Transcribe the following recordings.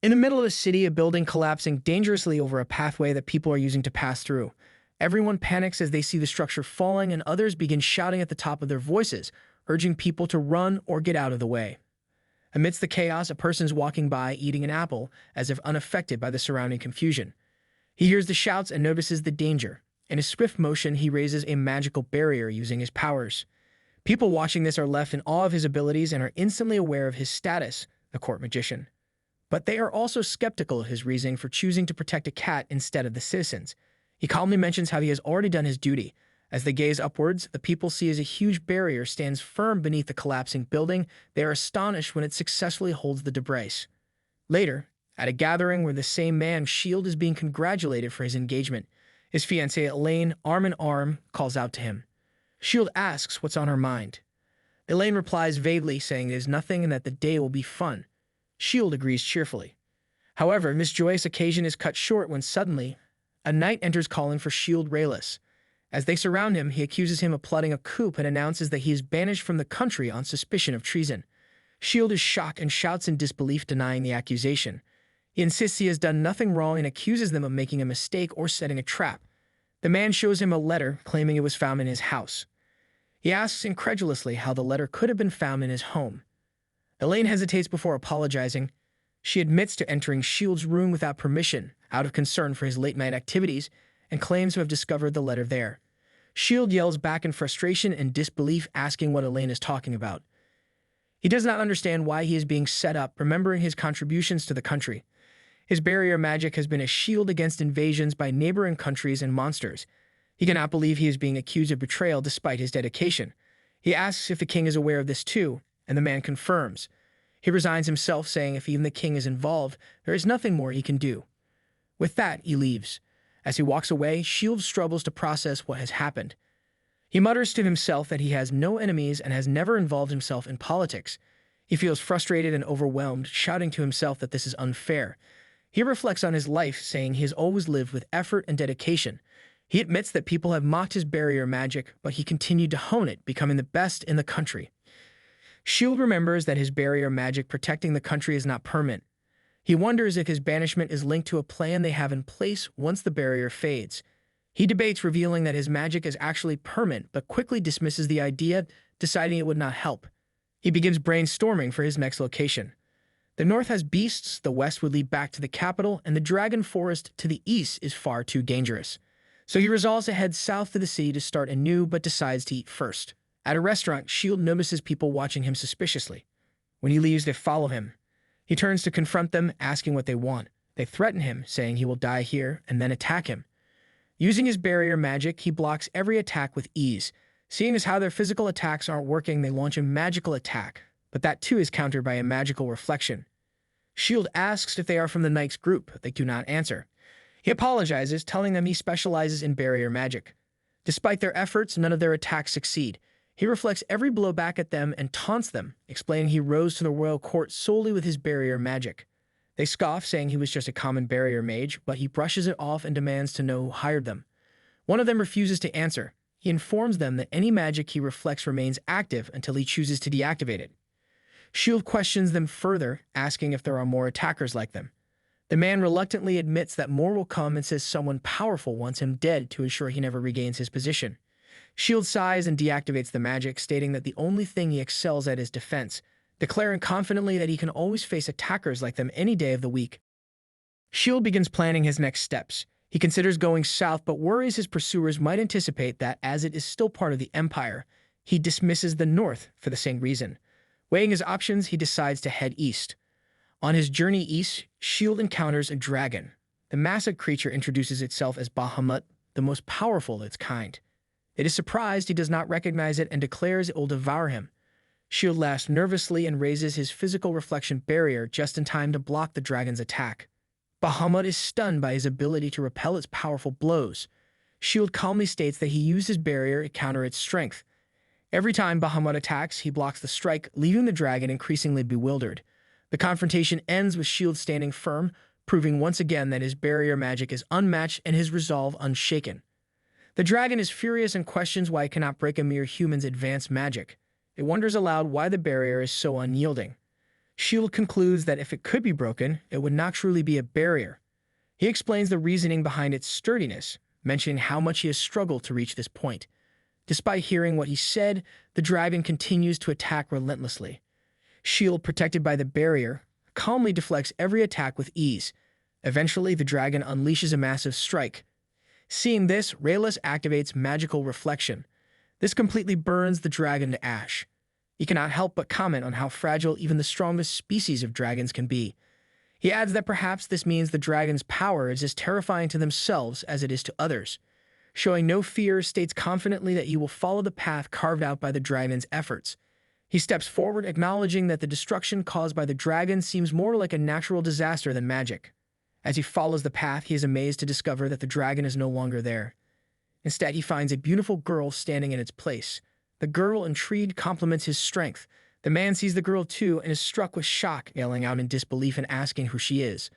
In the middle of the city, a building collapsing dangerously over a pathway that people are using to pass through. Everyone panics as they see the structure falling, and others begin shouting at the top of their voices, urging people to run or get out of the way. Amidst the chaos, a person is walking by eating an apple, as if unaffected by the surrounding confusion. He hears the shouts and notices the danger. In a swift motion, he raises a magical barrier using his powers. People watching this are left in awe of his abilities and are instantly aware of his status, the court magician. But they are also skeptical of his reasoning for choosing to protect a cat instead of the citizens. He calmly mentions how he has already done his duty. As they gaze upwards, the people see as a huge barrier stands firm beneath the collapsing building. They are astonished when it successfully holds the debris. Later, at a gathering where the same man, Shield, is being congratulated for his engagement, his fiancée Elaine, arm in arm, calls out to him. Shield asks what's on her mind. Elaine replies vaguely, saying it is nothing and that the day will be fun. Shield agrees cheerfully. However, this joyous occasion is cut short when suddenly, a knight enters calling for Shield Rayless. As they surround him, he accuses him of plotting a coup and announces that he is banished from the country on suspicion of treason. Shield is shocked and shouts in disbelief, denying the accusation. He insists he has done nothing wrong and accuses them of making a mistake or setting a trap. The man shows him a letter claiming it was found in his house. He asks incredulously how the letter could have been found in his home. Elaine hesitates before apologizing. She admits to entering Shield's room without permission, out of concern for his late-night activities, and claims to have discovered the letter there. Shield yells back in frustration and disbelief, asking what Elaine is talking about. He does not understand why he is being set up, remembering his contributions to the country. His barrier magic has been a shield against invasions by neighboring countries and monsters. He cannot believe he is being accused of betrayal despite his dedication. He asks if the king is aware of this too, and the man confirms. He resigns himself, saying if even the king is involved, there is nothing more he can do. With that, he leaves. As he walks away, Shield struggles to process what has happened. He mutters to himself that he has no enemies and has never involved himself in politics. He feels frustrated and overwhelmed, shouting to himself that this is unfair. He reflects on his life, saying he has always lived with effort and dedication. He admits that people have mocked his barrier magic, but he continued to hone it, becoming the best in the country. Shield remembers that his barrier magic protecting the country is not permanent. He wonders if his banishment is linked to a plan they have in place once the barrier fades. He debates, revealing that his magic is actually permanent, but quickly dismisses the idea, deciding it would not help. He begins brainstorming for his next location. The north has beasts, the west would lead back to the capital, and the dragon forest to the east is far too dangerous. So he resolves to head south to the city to start anew, but decides to eat first. At a restaurant, Shield notices people watching him suspiciously. When he leaves, they follow him. He turns to confront them, asking what they want. They threaten him, saying he will die here, and then attack him. Using his barrier magic, he blocks every attack with ease. Seeing as how their physical attacks aren't working, they launch a magical attack, but that too is countered by a magical reflection. Shield asks if they are from the knight's group, but they do not answer. He apologizes, telling them he specializes in barrier magic. Despite their efforts, none of their attacks succeed. He reflects every blow back at them and taunts them, explaining he rose to the royal court solely with his barrier magic. They scoff, saying he was just a common barrier mage, but he brushes it off and demands to know who hired them. One of them refuses to answer. He informs them that any magic he reflects remains active until he chooses to deactivate it. Shield questions them further, asking if there are more attackers like them. The man reluctantly admits that more will come and says someone powerful wants him dead to ensure he never regains his position. Shield sighs and deactivates the magic, stating that the only thing he excels at is defense, declaring confidently that he can always face attackers like them any day of the week. Shield begins planning his next steps. He considers going south, but worries his pursuers might anticipate that, as it is still part of the Empire, he dismisses the north for the same reason. Weighing his options, he decides to head east. On his journey east, Shield encounters a dragon. The massive creature introduces itself as Bahamut, the most powerful of its kind. It is surprised he does not recognize it and declares it will devour him. Shield laughs nervously and raises his physical reflection barrier just in time to block the dragon's attack. Bahamut is stunned by his ability to repel its powerful blows. Shield calmly states that he used his barrier to counter its strength. Every time Bahamut attacks, he blocks the strike, leaving the dragon increasingly bewildered. The confrontation ends with Shield standing firm, proving once again that his barrier magic is unmatched and his resolve unshaken. The dragon is furious and questions why it cannot break a mere human's advanced magic. It wonders aloud why the barrier is so unyielding. Shield concludes that if it could be broken, it would not truly be a barrier. He explains the reasoning behind its sturdiness, mentioning how much he has struggled to reach this point. Despite hearing what he said, the dragon continues to attack relentlessly. Shield, protected by the barrier, calmly deflects every attack with ease. Eventually, the dragon unleashes a massive strike. Seeing this, Raylis activates magical reflection. This completely burns the dragon to ash. He cannot help but comment on how fragile even the strongest species of dragons can be. He adds that perhaps this means the dragon's power is as terrifying to themselves as it is to others. Showing no fear, states confidently that he will follow the path carved out by the dragon's efforts. He steps forward, acknowledging that the destruction caused by the dragon seems more like a natural disaster than magic. As he follows the path, he is amazed to discover that the dragon is no longer there. Instead, he finds a beautiful girl standing in its place. The girl, intrigued, compliments his strength. The man sees the girl too and is struck with shock, yelling out in disbelief and asking who she is.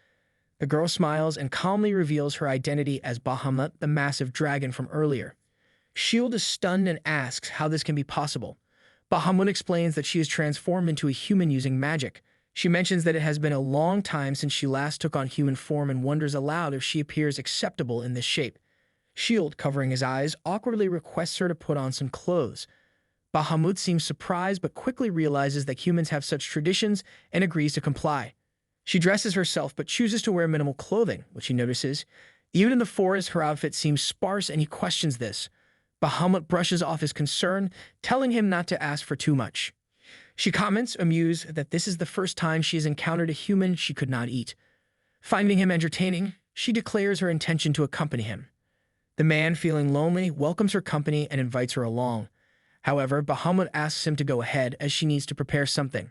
The girl smiles and calmly reveals her identity as Bahamut, the massive dragon from earlier. Shield is stunned and asks how this can be possible. Bahamut explains that she is transformed into a human using magic. She mentions that it has been a long time since she last took on human form and wonders aloud if she appears acceptable in this shape. Shield, covering his eyes, awkwardly requests her to put on some clothes. Bahamut seems surprised but quickly realizes that humans have such traditions and agrees to comply. She dresses herself but chooses to wear minimal clothing, which he notices. Even in the forest, her outfit seems sparse and he questions this. Bahamut brushes off his concern, telling him not to ask for too much. She comments, amused, that this is the first time she has encountered a human she could not eat. Finding him entertaining, she declares her intention to accompany him. The man, feeling lonely, welcomes her company and invites her along. However, Bahamut asks him to go ahead as she needs to prepare something.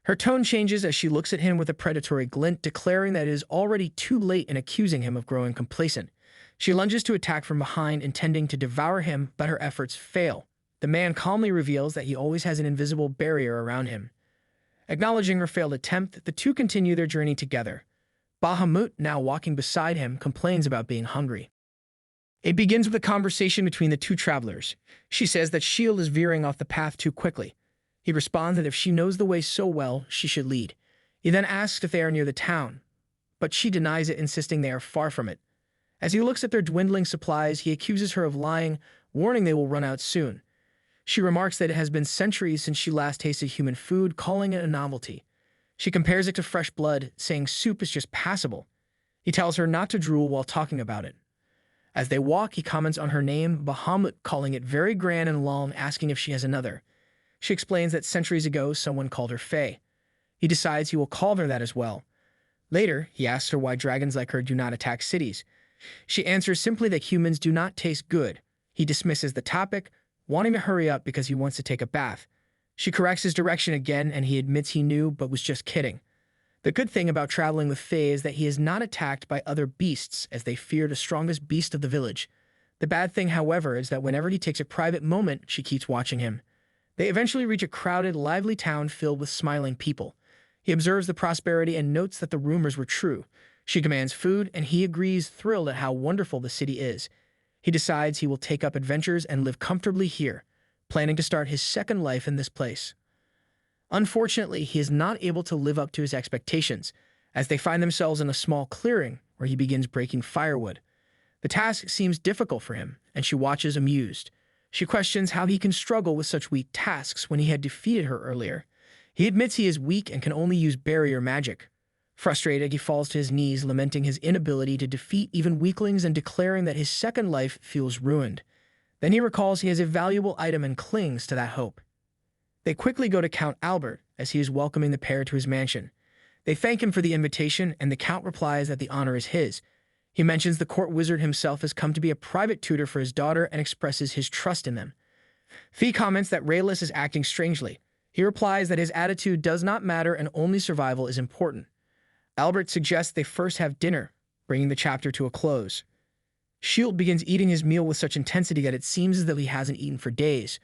Her tone changes as she looks at him with a predatory glint, declaring that it is already too late and accusing him of growing complacent. She lunges to attack from behind, intending to devour him, but her efforts fail. The man calmly reveals that he always has an invisible barrier around him. Acknowledging her failed attempt, the two continue their journey together. Bahamut, now walking beside him, complains about being hungry. It begins with a conversation between the two travelers. She says that Shield is veering off the path too quickly. He responds that if she knows the way so well, she should lead. He then asks if they are near the town, but she denies it, insisting they are far from it. As he looks at their dwindling supplies, he accuses her of lying, warning they will run out soon. She remarks that it has been centuries since she last tasted human food, calling it a novelty. She compares it to fresh blood, saying soup is just passable. He tells her not to drool while talking about it. As they walk, he comments on her name, Bahamut, calling it very grand and long, asking if she has another. She explains that centuries ago, someone called her Fae. He decides he will call her that as well. Later, he asks her why dragons like her do not attack cities. She answers simply that humans do not taste good. He dismisses the topic, wanting to hurry up because he wants to take a bath. She corrects his direction again, and he admits he knew but was just kidding. The good thing about traveling with Fae is that he is not attacked by other beasts, as they fear the strongest beast of the village. The bad thing, however, is that whenever he takes a private moment, she keeps watching him. They eventually reach a crowded, lively town filled with smiling people. He observes the prosperity and notes that the rumors were true. She commands food, and he agrees, thrilled at how wonderful the city is. He decides he will take up adventures and live comfortably here, planning to start his second life in this place. Unfortunately, he is not able to live up to his expectations, as they find themselves in a small clearing where he begins breaking firewood. The task seems difficult for him, and she watches amused. She questions how he can struggle with such weak tasks when he had defeated her earlier. He admits he is weak and can only use barrier magic. Frustrated, he falls to his knees, lamenting his inability to defeat even weaklings and declaring that his second life feels ruined. Then he recalls he has a valuable item and clings to that hope. They quickly go to Count Albert, as he is welcoming the pair to his mansion. They thank him for the invitation, and the Count replies that the honor is his. He mentions the court wizard himself has come to be a private tutor for his daughter and expresses his trust in them. Fee comments that Raylis is acting strangely. He replies that his attitude does not matter and only survival is important. Albert suggests they first have dinner, bringing the chapter to a close. Shield begins eating his meal with such intensity that it seems as though he hasn't eaten for days.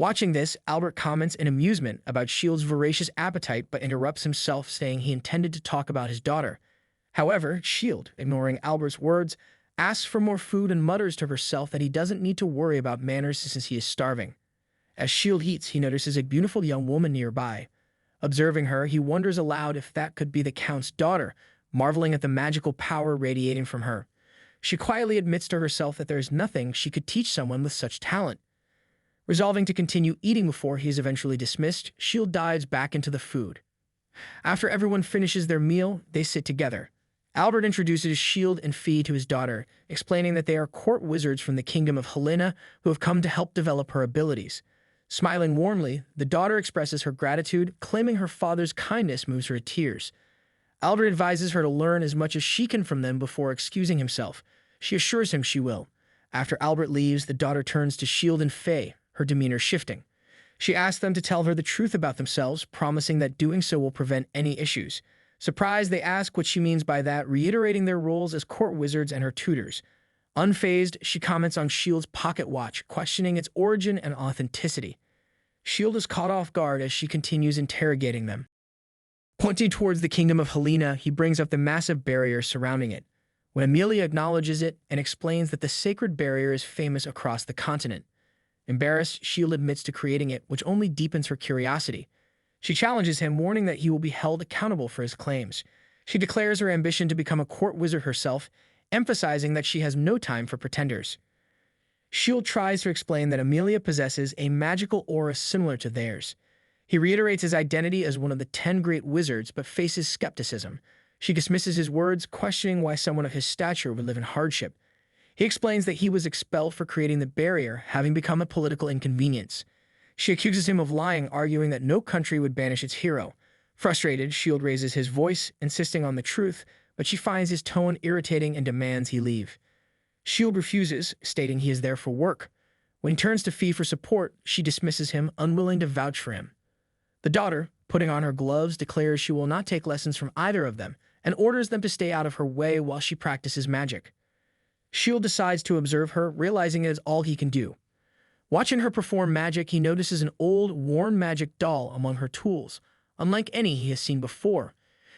Watching this, Albert comments in amusement about Shield's voracious appetite but interrupts himself, saying he intended to talk about his daughter. However, Shield, ignoring Albert's words, asks for more food and mutters to herself that he doesn't need to worry about manners since he is starving. As Shield eats, he notices a beautiful young woman nearby. Observing her, he wonders aloud if that could be the Count's daughter, marveling at the magical power radiating from her. She quietly admits to herself that there is nothing she could teach someone with such talent. Resolving to continue eating before he is eventually dismissed, Shield dives back into the food. After everyone finishes their meal, they sit together. Albert introduces Shield and Fee to his daughter, explaining that they are court wizards from the kingdom of Helena who have come to help develop her abilities. Smiling warmly, the daughter expresses her gratitude, claiming her father's kindness moves her to tears. Albert advises her to learn as much as she can from them before excusing himself. She assures him she will. After Albert leaves, the daughter turns to Shield and Faye, her demeanor shifting. She asks them to tell her the truth about themselves, promising that doing so will prevent any issues. Surprised, they ask what she means by that, reiterating their roles as court wizards and her tutors. Unfazed, she comments on Shield's pocket watch, questioning its origin and authenticity. Shield is caught off guard as she continues interrogating them. Pointing towards the kingdom of Helena, he brings up the massive barrier surrounding it. When Amelia acknowledges it and explains that the sacred barrier is famous across the continent. Embarrassed, Shield admits to creating it, which only deepens her curiosity. She challenges him, warning that he will be held accountable for his claims. She declares her ambition to become a court wizard herself, emphasizing that she has no time for pretenders. Shield tries to explain that Amelia possesses a magical aura similar to theirs. He reiterates his identity as one of the 10 great wizards, but faces skepticism. She dismisses his words, questioning why someone of his stature would live in hardship. He explains that he was expelled for creating the barrier, having become a political inconvenience. She accuses him of lying, arguing that no country would banish its hero. Frustrated, Shield raises his voice, insisting on the truth, but she finds his tone irritating and demands he leave. Shield refuses, stating he is there for work. When he turns to Fee for support, she dismisses him, unwilling to vouch for him. The daughter, putting on her gloves, declares she will not take lessons from either of them, and orders them to stay out of her way while she practices magic. Shield decides to observe her, realizing it is all he can do. Watching her perform magic, he notices an old, worn magic doll among her tools, unlike any he has seen before.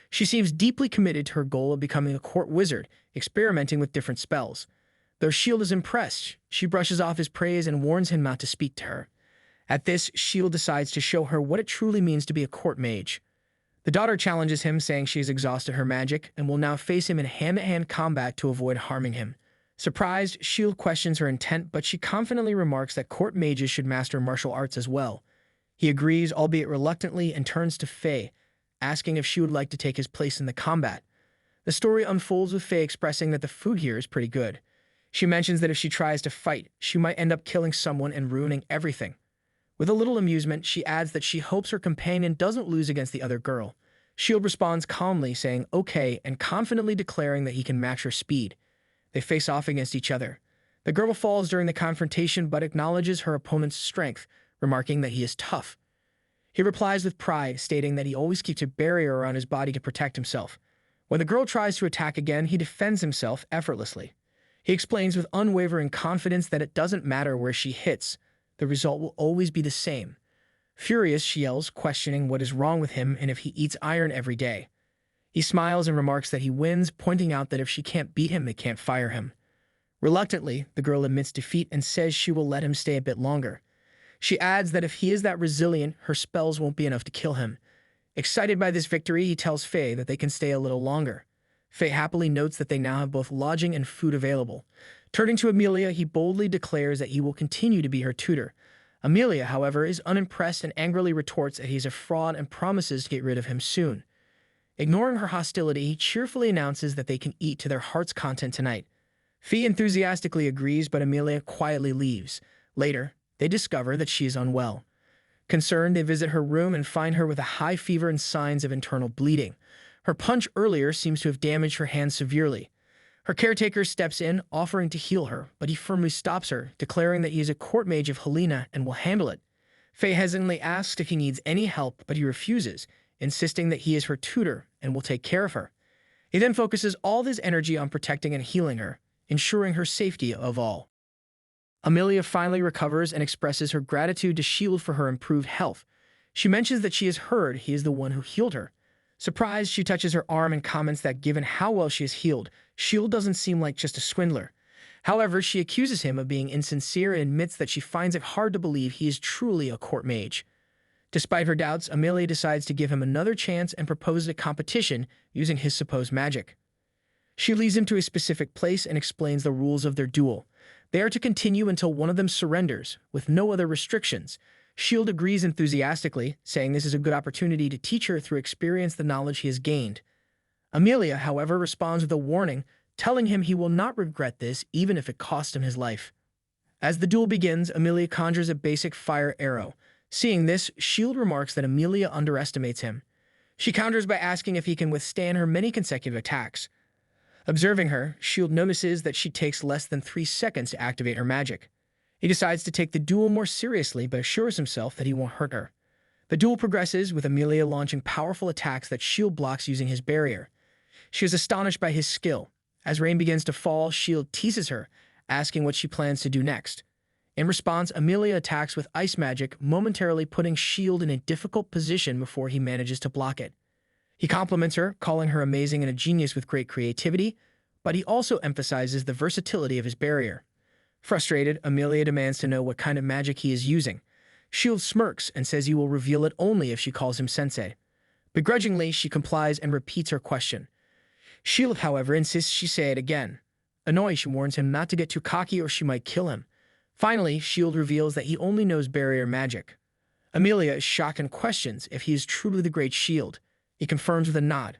She seems deeply committed to her goal of becoming a court wizard, experimenting with different spells. Though Shield is impressed, she brushes off his praise and warns him not to speak to her. At this, Shield decides to show her what it truly means to be a court mage. The daughter challenges him, saying she has exhausted her magic and will now face him in hand-to-hand combat to avoid harming him. Surprised, Shield questions her intent, but she confidently remarks that court mages should master martial arts as well. He agrees, albeit reluctantly, and turns to Faye, asking if she would like to take his place in the combat. The story unfolds with Faye expressing that the food here is pretty good. She mentions that if she tries to fight, she might end up killing someone and ruining everything. With a little amusement, she adds that she hopes her companion doesn't lose against the other girl. Shield responds calmly, saying okay, and confidently declaring that he can match her speed. They face off against each other. The girl falls during the confrontation but acknowledges her opponent's strength, remarking that he is tough. He replies with pride, stating that he always keeps a barrier around his body to protect himself. When the girl tries to attack again, he defends himself effortlessly. He explains with unwavering confidence that it doesn't matter where she hits, the result will always be the same. Furious, she yells, questioning what is wrong with him and if he eats iron every day. He smiles and remarks that he wins, pointing out that if she can't beat him, they can't fire him. Reluctantly, the girl admits defeat and says she will let him stay a bit longer. She adds that if he is that resilient, her spells won't be enough to kill him. Excited by this victory, he tells Faye that they can stay a little longer. Faye happily notes that they now have both lodging and food available. Turning to Amelia, he boldly declares that he will continue to be her tutor. Amelia, however, is unimpressed and angrily retorts that he is a fraud and promises to get rid of him soon. Ignoring her hostility, he cheerfully announces that they can eat to their heart's content tonight. Fee enthusiastically agrees, but Amelia quietly leaves. Later, they discover that she is unwell. Concerned, they visit her room and find her with a high fever and signs of internal bleeding. Her punch earlier seems to have damaged her hand severely. Her caretaker steps in, offering to heal her, but he firmly stops her, declaring that he is a court mage of Helena and will handle it. Faye hesitantly asks if he needs any help, but he refuses, insisting that he is her tutor and will take care of her. He then focuses all of his energy on protecting and healing her, ensuring her safety of all. Amelia finally recovers and expresses her gratitude to Shield for her improved health. She mentions that she has heard he is the one who healed her. Surprised, she touches her arm and comments that given how well she is healed, Shield doesn't seem like just a swindler. However, she accuses him of being insincere and admits that she finds it hard to believe he is truly a court mage. Despite her doubts, Amelia decides to give him another chance and proposes a competition using his supposed magic. She leads him to a specific place and explains the rules of their duel. They are to continue until one of them surrenders, with no other restrictions. Shield agrees enthusiastically, saying this is a good opportunity to teach her through experience the knowledge he has gained. Amelia, however, responds with a warning, telling him he will not regret this even if it costs him his life. As the duel begins, Amelia conjures a basic fire arrow. Seeing this, Shield remarks that Amelia underestimates him. She counters by asking if he can withstand her many consecutive attacks. Observing her, Shield notices that she takes less than 3 seconds to activate her magic. He decides to take the duel more seriously but assures himself that he won't hurt her. The duel progresses, with Amelia launching powerful attacks that Shield blocks using his barrier. She is astonished by his skill. As rain begins to fall, Shield teases her, asking what she plans to do next. In response, Amelia attacks with ice magic, momentarily putting Shield in a difficult position before he manages to block it. He compliments her, calling her amazing and a genius with great creativity, but he also emphasizes the versatility of his barrier. Frustrated, Amelia demands to know what kind of magic he is using. Shield smirks and says he will reveal it only if she calls him sensei. Begrudgingly, she complies and repeats her question. Shield, however, insists she say it again. Annoyed, she warns him not to get too cocky or she might kill him. Finally, Shield reveals that he only knows barrier magic. Amelia is shocked and questions if he is truly the Great Shield. He confirms with a nod.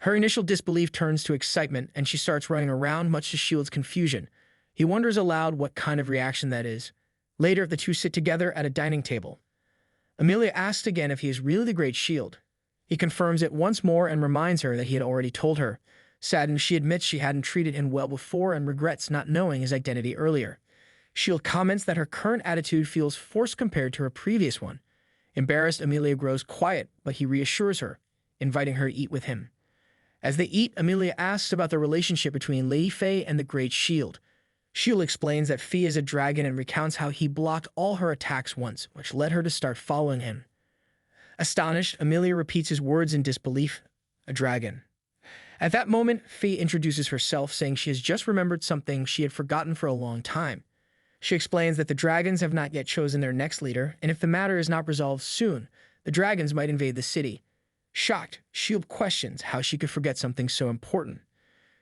Her initial disbelief turns to excitement, and she starts running around, much to Shield's confusion. He wonders aloud what kind of reaction that is. Later, the two sit together at a dining table. Amelia asks again if he is really the Great Shield. He confirms it once more and reminds her that he had already told her. Saddened, she admits she hadn't treated him well before and regrets not knowing his identity earlier. Shield comments that her current attitude feels forced compared to her previous one. Embarrassed, Amelia grows quiet, but he reassures her, inviting her to eat with him. As they eat, Amelia asks about the relationship between Lady Faye and the Great Shield. Shield explains that Faye is a dragon and recounts how he blocked all her attacks once, which led her to start following him. Astonished, Amelia repeats his words in disbelief. A dragon. At that moment, Faye introduces herself, saying she has just remembered something she had forgotten for a long time. She explains that the dragons have not yet chosen their next leader, and if the matter is not resolved soon, the dragons might invade the city. Shocked, Shield questions how she could forget something so important.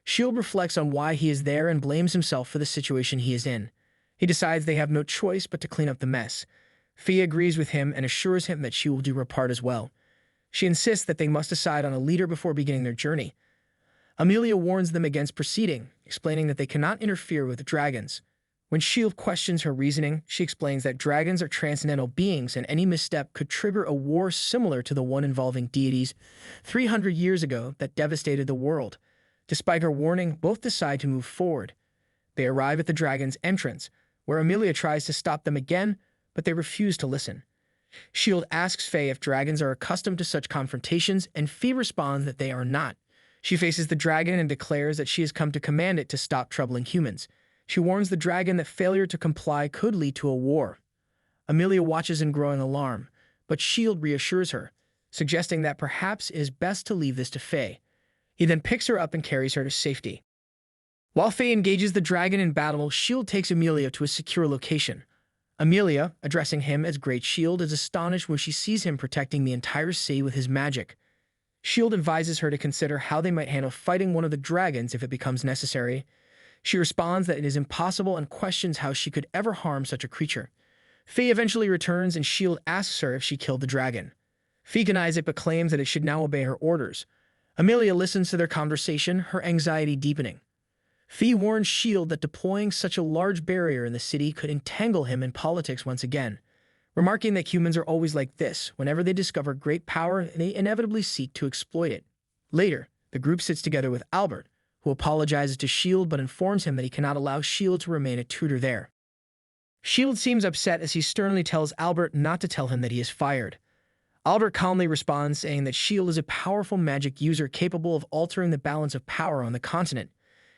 Shield reflects on why he is there and blames himself for the situation he is in. He decides they have no choice but to clean up the mess. Faye agrees with him and assures him that she will do her part as well. She insists that they must decide on a leader before beginning their journey. Amelia warns them against proceeding, explaining that they cannot interfere with the dragons. When Shield questions her reasoning, she explains that dragons are transcendental beings and any misstep could trigger a war similar to the one involving deities 300 years ago that devastated the world. Despite her warning, both decide to move forward. They arrive at the dragon's entrance, where Amelia tries to stop them again, but they refuse to listen. Shield asks Faye if dragons are accustomed to such confrontations, and Faye responds that they are not. She faces the dragon and declares that she has come to command it to stop troubling humans. She warns the dragon that failure to comply could lead to a war. Amelia watches in growing alarm, but Shield reassures her, suggesting that perhaps it is best to leave this to Faye. He then picks her up and carries her to safety. While Faye engages the dragon in battle, Shield takes Amelia to a secure location. Amelia, addressing him as Great Shield, is astonished when she sees him protecting the entire sea with his magic. Shield advises her to consider how they might handle fighting one of the dragons if it becomes necessary. She responds that it is impossible and questions how she could ever harm such a creature. Faye eventually returns and Shield asks her if she killed the dragon. Faye denies it but claims that it should now obey her orders. Amelia listens to their conversation, her anxiety deepening. Faye warns Shield that deploying such a large barrier in the city could entangle him in politics once again, remarking that humans are always like this. Whenever they discover great power, they inevitably seek to exploit it. Later, the group sits together with Albert, who apologizes to Shield but informs him that he cannot allow Shield to remain a tutor there. Shield seems upset as he sternly tells Albert not to tell him that he is fired. Albert calmly responds, saying that Shield is a powerful magic user capable of altering the balance of power on the continent.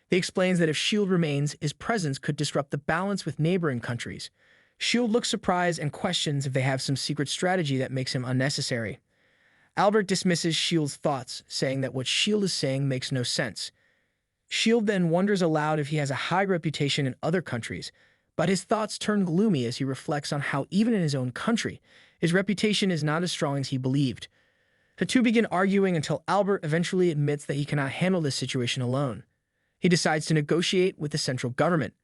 He explains that if Shield remains, his presence could disrupt the balance with neighboring countries. Shield looks surprised and questions if they have some secret strategy that makes him unnecessary. Albert dismisses Shield's thoughts, saying that what Shield is saying makes no sense. Shield then wonders aloud if he has a high reputation in other countries, But his thoughts turn gloomy as he reflects on how even in his own country, his reputation is not as strong as he believed. The two begin arguing until Albert eventually admits that he cannot handle this situation alone. He decides to negotiate with the central government.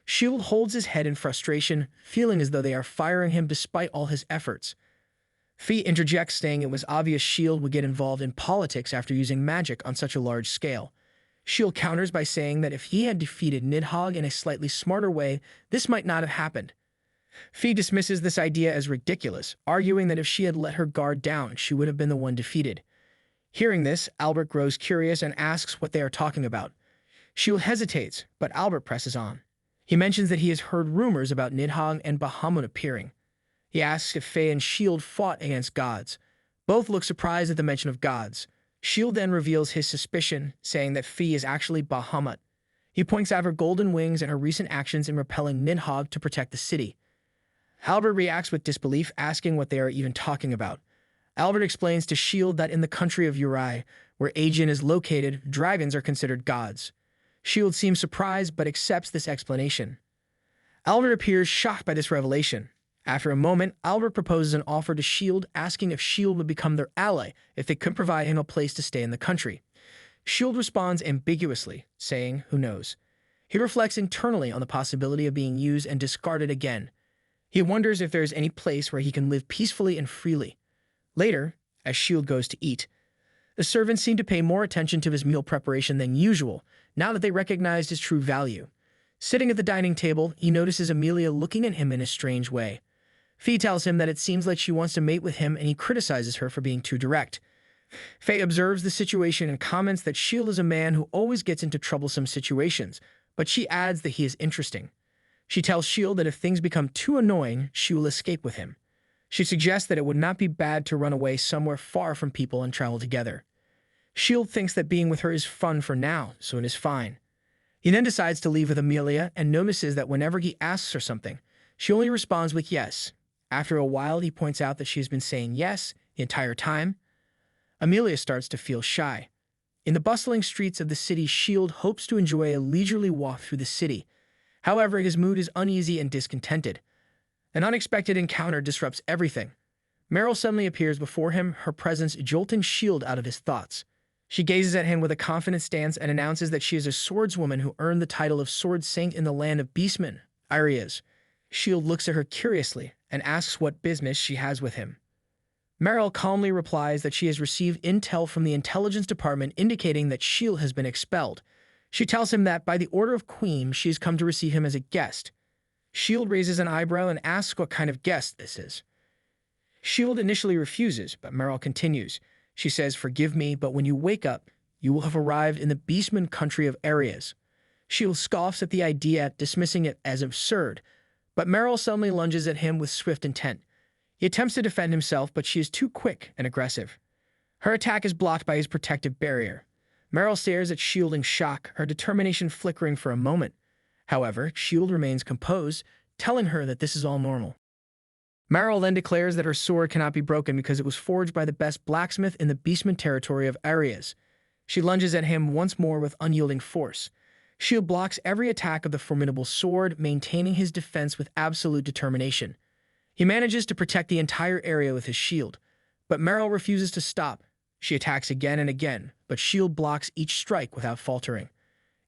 Shield holds his head in frustration, feeling as though they are firing him despite all his efforts. Fee interjects, saying it was obvious Shield would get involved in politics after using magic on such a large scale. Shield counters by saying that if he had defeated Nidhogg in a slightly smarter way, this might not have happened. Fee dismisses this idea as ridiculous, arguing that if she had let her guard down, she would have been the one defeated. Hearing this, Albert grows curious and asks what they are talking about. Shield hesitates, but Albert presses on. He mentions that he has heard rumors about Nidhogg and Bahamut appearing. He asks if Faye and Shield fought against gods. Both look surprised at the mention of gods. Shield then reveals his suspicion, saying that Fee is actually Bahamut. He points out her golden wings and her recent actions in repelling Nidhogg to protect the city. Albert reacts with disbelief, asking what they are even talking about. Albert explains to Shield that in the country of Uri, where Aegean is located, dragons are considered gods. Shield seems surprised but accepts this explanation. Albert appears shocked by this revelation. After a moment, Albert proposes an offer to Shield, asking if Shield would become their ally if they could provide him a place to stay in the country. Shield responds ambiguously, saying, "Who knows?" He reflects internally on the possibility of being used and discarded again. He wonders if there is any place where he can live peacefully and freely. Later, as Shield goes to eat, the servants seem to pay more attention to his meal preparation than usual, now that they recognized his true value. Sitting at the dining table, he notices Amelia looking at him in a strange way. Fee tells him that it seems like she wants to mate with him, and he criticizes her for being too direct. Faye observes the situation and comments that Shield is a man who always gets into troublesome situations, but she adds that he is interesting. She tells Shield that if things become too annoying, she will escape with him. She suggests that it would not be bad to run away somewhere far from people and travel together. Shield thinks that being with her is fun for now, so it is fine. He then decides to leave with Amelia and notices that whenever he asks her something, she only responds with yes. After a while, he points out that she has been saying yes the entire time. Amelia starts to feel shy. In the bustling streets of the city, Shield hopes to enjoy a leisurely walk through the city. However, his mood is uneasy and discontented. An unexpected encounter disrupts everything. Meryl suddenly appears before him, her presence jolting Shield out of his thoughts. She gazes at him with a confident stance and announces that she is a swordswoman who earned the title of Sword Saint in the land of Beastmen, Arias. Shield looks at her curiously and asks what business she has with him. Meryl calmly replies that she has received intel from the intelligence department indicating that Shield has been expelled. She tells him that by the order of Queen, she has come to receive him as a guest. Shield raises an eyebrow and asks what kind of guest this is. Shield initially refuses, but Meryl continues. She says, "Forgive me, but when you wake up, you will have arrived in the Beastman country of Arias." Shield scoffs at the idea, dismissing it as absurd, but Meryl suddenly lunges at him with swift intent. He attempts to defend himself, but she is too quick and aggressive. Her attack is blocked by his protective barrier. Meryl stares at Shield in shock, her determination flickering for a moment. However, Shield remains composed, telling her that this is all normal. Meryl then declares that her sword cannot be broken because it was forged by the best blacksmith in the Beastman territory of Arias. She lunges at him once more with unyielding force. Shield blocks every attack of the formidable sword, maintaining his defense with absolute determination. He manages to protect the entire area with his shield, but Meryl refuses to stop. She attacks again and again, but Shield blocks each strike without faltering.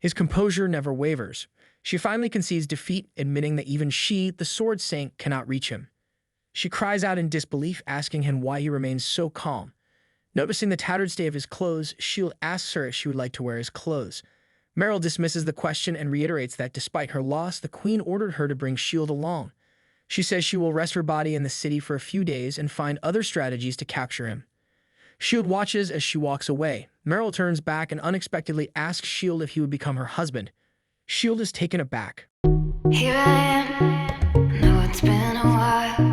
His composure never wavers. She finally concedes defeat, admitting that even she, the Sword Saint, cannot reach him. She cries out in disbelief, asking him why he remains so calm. Noticing the tattered state of his clothes, Shield asks her if she would like to wear his clothes. Meryl dismisses the question and reiterates that despite her loss, the Queen ordered her to bring Shield along. She says she will rest her body in the city for a few days and find other strategies to capture him. Shield watches as she walks away. Meryl turns back and unexpectedly asks Shield if he would become her husband. Shield is taken aback. Here I am, know it's been a while.